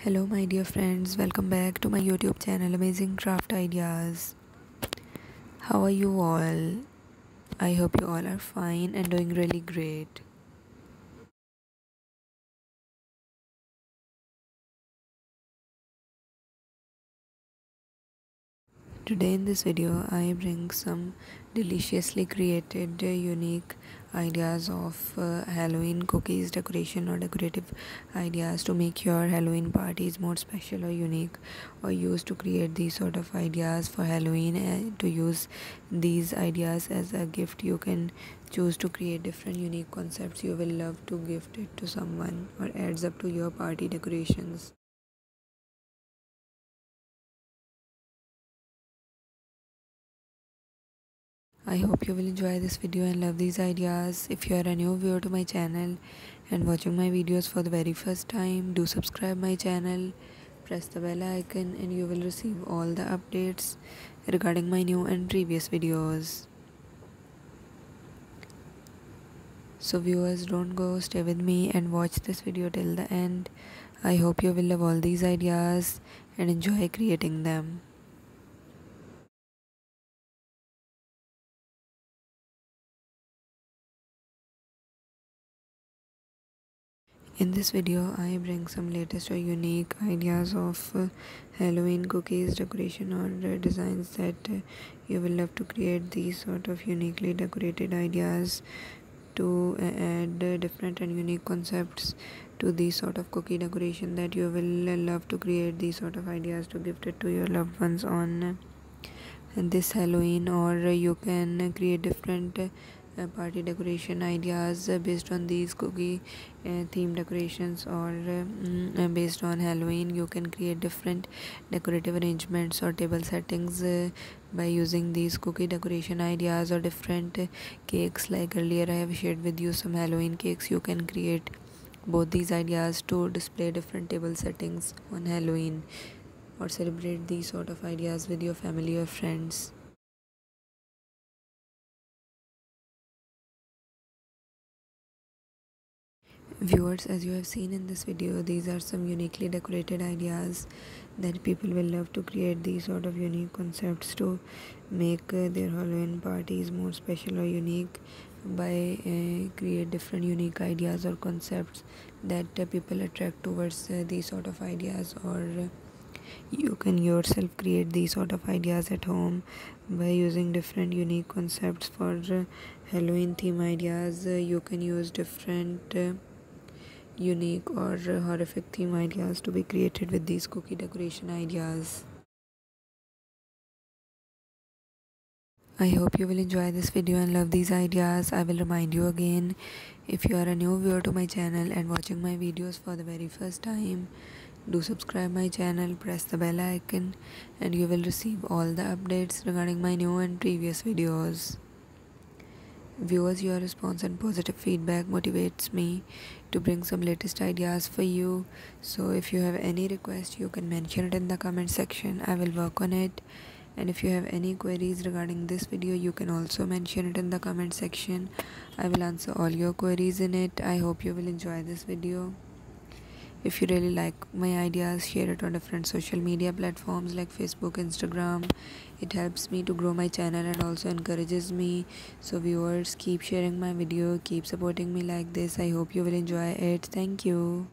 Hello my dear friends, welcome back to my YouTube channel Amazing Craft Ideas. How are you all? I hope you all are fine and doing really great. Today in this video I bring some deliciously created unique ideas of Halloween cookies decoration or decorative ideas to make your Halloween parties more special or unique, or use to create these sort of ideas for Halloween and to use these ideas as a gift. You can choose to create different unique concepts you will love to gift it to someone or adds up to your party decorations. I hope you will enjoy this video and love these ideas. If you are a new viewer to my channel and watching my videos for the very first time, do subscribe my channel, press the bell icon and you will receive all the updates regarding my new and previous videos. So viewers, don't go, stay with me and watch this video till the end. I hope you will love all these ideas and enjoy creating them. In this video, I bring some latest or unique ideas of Halloween cookies decoration or designs that you will love to create these sort of uniquely decorated ideas to add different and unique concepts to these sort of cookie decoration that you will love to create these sort of ideas to gift it to your loved ones on this Halloween, or you can create different party decoration ideas based on these cookie theme decorations, or based on Halloween you can create different decorative arrangements or table settings by using these cookie decoration ideas, or different cakes. Like earlier I have shared with you some Halloween cakes. You can create both these ideas to display different table settings on Halloween or celebrate these sort of ideas with your family or friends. Viewers, as you have seen in this video, these are some uniquely decorated ideas that people will love to create these sort of unique concepts to make their Halloween parties more special or unique by create different unique ideas or concepts that people attract towards these sort of ideas, or you can yourself create these sort of ideas at home by using different unique concepts. For Halloween theme ideas, you can use different unique or horrific theme ideas to be created with these cookie decoration ideas. I hope you will enjoy this video and love these ideas. I will remind you again, if you are a new viewer to my channel and watching my videos for the very first time, do subscribe my channel, press the bell icon and you will receive all the updates regarding my new and previous videos. Viewers, your response and positive feedback motivates me to bring some latest ideas for you. So if you have any request, you can mention it in the comment section. I will work on it. And if you have any queries regarding this video, you can also mention it in the comment section. I will answer all your queries in it. I hope you will enjoy this video. If you really like my ideas, share it on different social media platforms like Facebook, Instagram. It helps me to grow my channel and also encourages me. So viewers, keep sharing my video, keep supporting me like this. I hope you will enjoy it. Thank you.